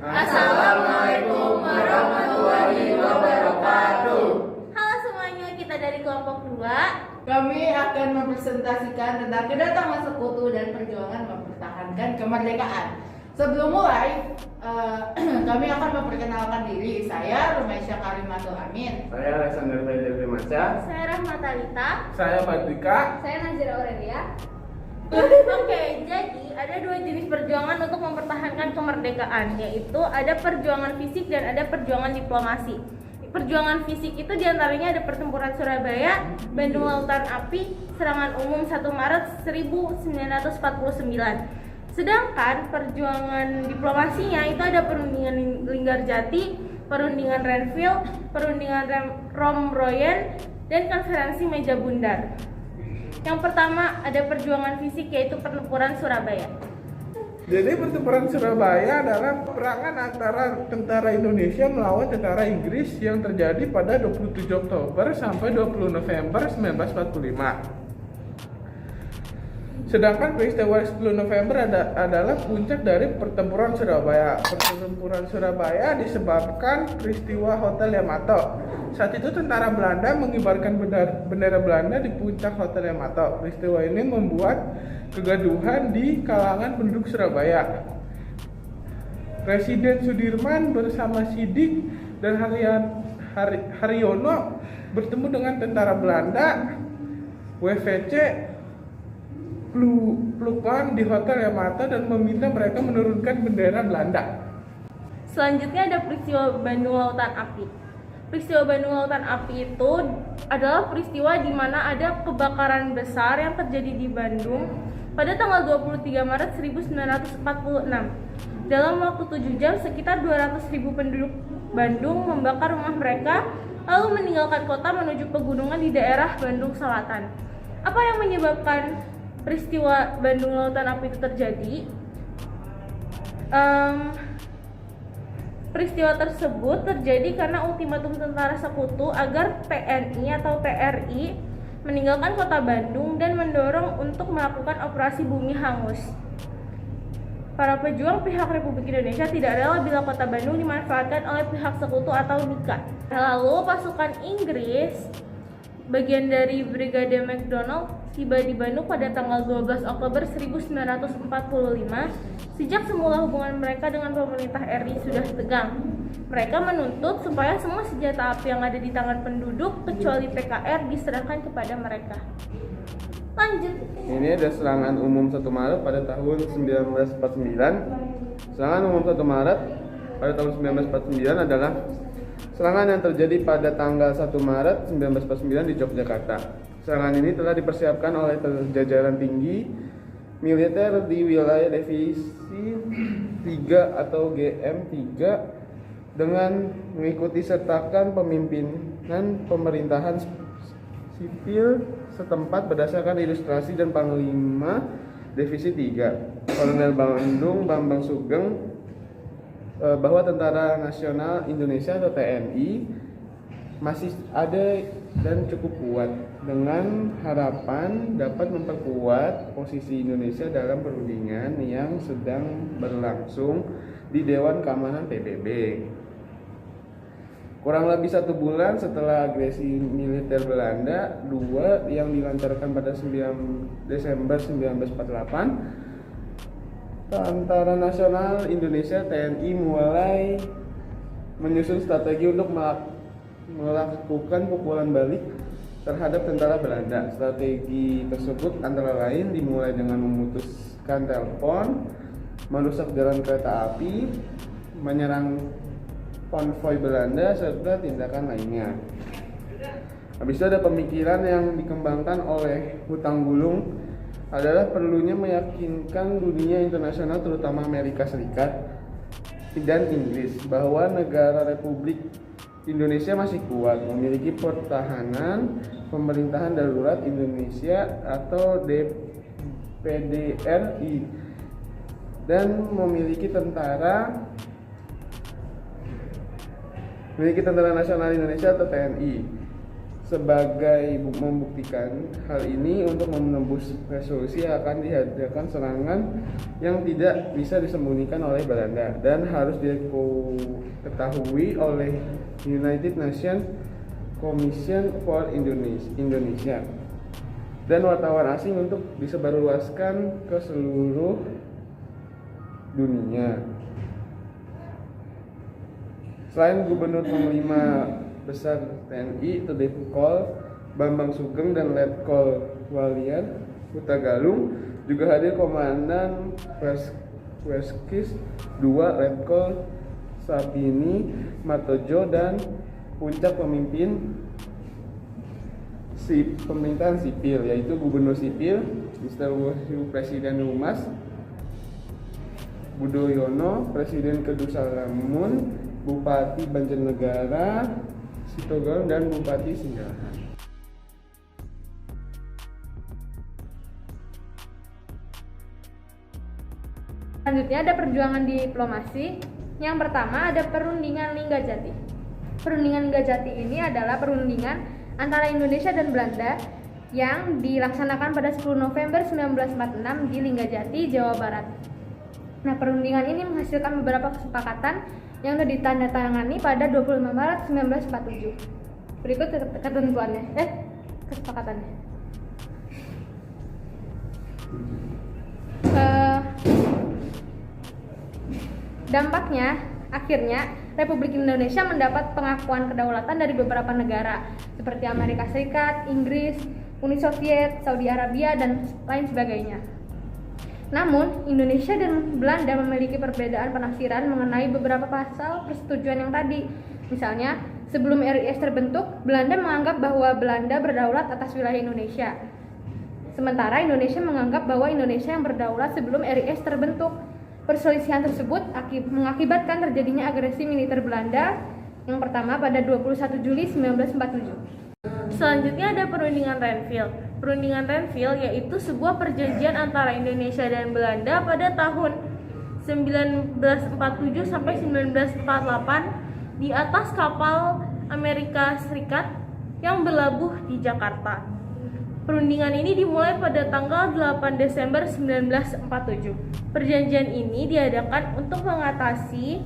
Assalamualaikum warahmatullahi wabarakatuh. Halo semuanya, kita dari kelompok 2. Kami akan mempresentasikan tentang kedatangan sekutu dan perjuangan mempertahankan kemerdekaan. Sebelum mulai, kami akan memperkenalkan diri. Saya Rumaisya Karimatul Amin. Saya Alexander Fredrik Masya. Saya Rahmatalita. Saya Patrika. Saya Nazira Aurelia. Oke, jadi ada dua jenis perjuangan untuk mempertahankan kemerdekaan, yaitu ada perjuangan fisik dan ada perjuangan diplomasi. Perjuangan fisik itu diantaranya ada pertempuran Surabaya, Bandung Lautan Api, serangan umum 1 Maret 1949. Sedangkan perjuangan diplomasinya itu ada perundingan Linggarjati, perundingan Renville, perundingan Romroyen, dan konferensi Meja Bundar. Yang pertama ada perjuangan fisik, yaitu pertempuran Surabaya. Jadi pertempuran Surabaya adalah peperangan antara tentara Indonesia melawan tentara Inggris yang terjadi pada 27 Oktober sampai 20 November 1945. Sedangkan peristiwa 10 November adalah puncak dari pertempuran Surabaya. Pertempuran Surabaya disebabkan peristiwa Hotel Yamato. Saat itu tentara Belanda mengibarkan bendera Belanda di puncak Hotel Yamato. Peristiwa ini membuat kegaduhan di kalangan penduduk Surabaya. Presiden Sudirman bersama Sidik dan Haryono bertemu dengan tentara Belanda. WVC pelukan di Hotel Yamato dan meminta mereka menurunkan bendera Belanda. Selanjutnya ada peristiwa Bandung Lautan Api. Peristiwa Bandung Lautan Api itu adalah peristiwa di mana ada kebakaran besar yang terjadi di Bandung pada tanggal 23 Maret 1946. Dalam waktu 7 jam, sekitar 200.000 penduduk Bandung membakar rumah mereka, lalu meninggalkan kota menuju pegunungan di daerah Bandung Selatan. Apa yang menyebabkan peristiwa Bandung Lautan Api itu terjadi? Peristiwa tersebut terjadi karena ultimatum tentara sekutu agar PNI atau TRI meninggalkan kota Bandung dan mendorong untuk melakukan operasi bumi hangus. Para pejuang pihak Republik Indonesia tidak rela bila kota Bandung dimanfaatkan oleh pihak sekutu atau NIKA. Lalu pasukan Inggris bagian dari Brigade MacDonald tiba di Bandung pada tanggal 12 Oktober 1945. Sejak semula hubungan mereka dengan pemerintah RI sudah tegang. Mereka menuntut supaya semua senjata api yang ada di tangan penduduk kecuali PKR diserahkan kepada mereka. Lanjut. Ini ada serangan umum 1 Maret pada tahun 1949. Serangan umum 1 Maret pada tahun 1949 adalah serangan yang terjadi pada tanggal 1 Maret 1949 di Yogyakarta. Serangan ini telah dipersiapkan oleh jajaran tinggi militer di wilayah Divisi 3 atau GM3 dengan mengikuti sertakan pemimpinan pemerintahan sipil setempat berdasarkan ilustrasi dan Panglima Divisi 3 Kolonel Bambang Sugeng bahwa Tentara Nasional Indonesia atau TNI masih ada dan cukup kuat, dengan harapan dapat memperkuat posisi Indonesia dalam perundingan yang sedang berlangsung di Dewan Keamanan PBB. Kurang lebih 1 bulan setelah agresi militer Belanda 2 yang dilancarkan pada 9 Desember 1948, Tentara Nasional Indonesia TNI mulai menyusun strategi untuk melakukan pukulan balik terhadap tentara Belanda. Strategi tersebut antara lain dimulai dengan memutuskan telepon, merusak jalan kereta api, menyerang konvoi Belanda, serta tindakan lainnya. Habis itu ada pemikiran yang dikembangkan oleh Hutang-Gulung adalah perlunya meyakinkan dunia internasional terutama Amerika Serikat dan Inggris bahwa negara Republik Indonesia masih kuat, memiliki pertahanan pemerintahan darurat Indonesia atau DPDRI dan memiliki tentara nasional Indonesia atau TNI. Sebagai membuktikan hal ini, untuk menembus resolusi akan dihadirkan serangan yang tidak bisa disembunyikan oleh Belanda dan harus diketahui oleh United Nations Commission for Indonesia dan wartawan asing untuk disebarluaskan ke seluruh dunia. Selain Gubernur Panglima Besar TNI Todekol Bambang Sugeng dan Letkol Walian Hutagalung, juga hadir Komandan Weskis II Letkol Sapini Matojo dan puncak pemerintahan sipil, yaitu Gubernur Sipil Mr. Wahyu Presiden Humas Budoyono, Presiden Kedusalamun, Bupati Banjarnegara Sitogon, dan Bupati Singgahan. Selanjutnya ada perjuangan diplomasi. Yang pertama ada perundingan Linggajati. Perundingan Linggajati ini adalah perundingan antara Indonesia dan Belanda yang dilaksanakan pada 10 November 1946 di Linggajati, Jawa Barat. Nah, perundingan ini menghasilkan beberapa kesepakatan yang sudah ditandatangani pada 25 Maret 1947. Berikut ketentuannya, kesepakatannya. Dampaknya, akhirnya Republik Indonesia mendapat pengakuan kedaulatan dari beberapa negara seperti Amerika Serikat, Inggris, Uni Soviet, Saudi Arabia, dan lain sebagainya. Namun, Indonesia dan Belanda memiliki perbedaan penafsiran mengenai beberapa pasal persetujuan yang tadi. Misalnya, sebelum RIS terbentuk, Belanda menganggap bahwa Belanda berdaulat atas wilayah Indonesia. Sementara Indonesia menganggap bahwa Indonesia yang berdaulat sebelum RIS terbentuk. Perselisihan tersebut mengakibatkan terjadinya agresi militer Belanda yang pertama pada 21 Juli 1947. Selanjutnya ada perundingan Renville. Perundingan Renville yaitu sebuah perjanjian antara Indonesia dan Belanda pada tahun 1947 sampai 1948 di atas kapal Amerika Serikat yang berlabuh di Jakarta. Perundingan ini dimulai pada tanggal 8 Desember 1947. Perjanjian ini diadakan untuk mengatasi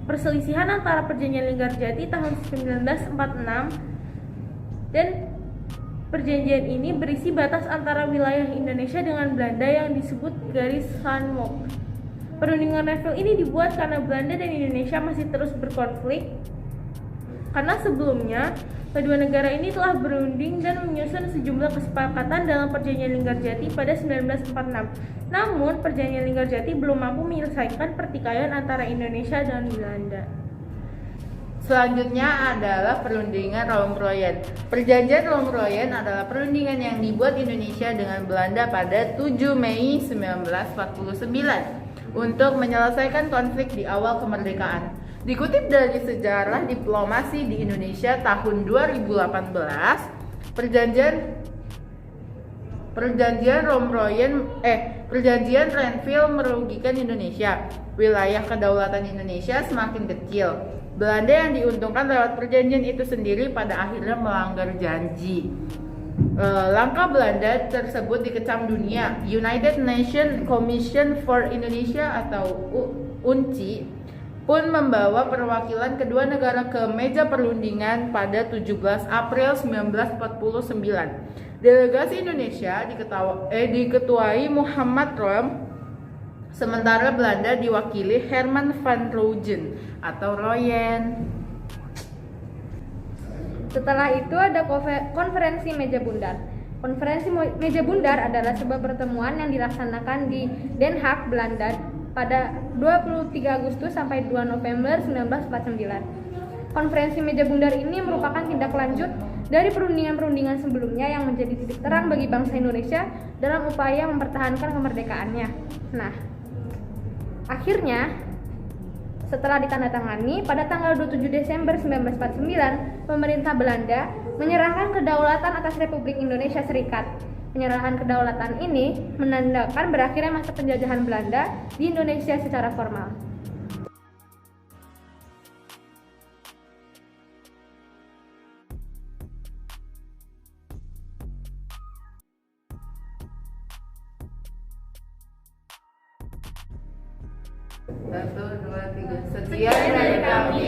perselisihan antara perjanjian Linggarjati tahun 1946 dan perjanjian ini berisi batas antara wilayah Indonesia dengan Belanda yang disebut garis Landmark. Perundingan Renville ini dibuat karena Belanda dan Indonesia masih terus berkonflik karena sebelumnya kedua negara ini telah berunding dan menyusun sejumlah kesepakatan dalam perjanjian Linggarjati pada 1946. Namun, perjanjian Linggarjati belum mampu menyelesaikan pertikaian antara Indonesia dan Belanda. Selanjutnya adalah perundingan Roem-Royen. Perjanjian Roem-Royen adalah perundingan yang dibuat Indonesia dengan Belanda pada 7 Mei 1949 untuk menyelesaikan konflik di awal kemerdekaan. Dikutip dari sejarah diplomasi di Indonesia tahun 2018, perjanjian Renville merugikan Indonesia. Wilayah kedaulatan Indonesia semakin kecil. Belanda yang diuntungkan lewat perjanjian itu sendiri pada akhirnya melanggar janji. Langkah Belanda tersebut dikecam dunia. United Nations Commission for Indonesia atau UNCI pun membawa perwakilan kedua negara ke meja perundingan pada 17 April 1949. Delegasi Indonesia diketuai Muhammad Roem, sementara Belanda diwakili Herman van Rojen atau Royen. Setelah itu ada konferensi meja bundar. Konferensi meja bundar adalah sebuah pertemuan yang dilaksanakan di Den Haag, Belanda pada 23 Agustus sampai 2 November 1949. Konferensi meja bundar ini merupakan tindak lanjut dari perundingan-perundingan sebelumnya yang menjadi titik terang bagi bangsa Indonesia dalam upaya mempertahankan kemerdekaannya. Nah, akhirnya setelah ditandatangani pada tanggal 27 Desember 1949, pemerintah Belanda menyerahkan kedaulatan atas Republik Indonesia Serikat. Penyerahan kedaulatan ini menandakan berakhirnya masa penjajahan Belanda di Indonesia secara formal. 1, 2, 3. Sekian dari kami.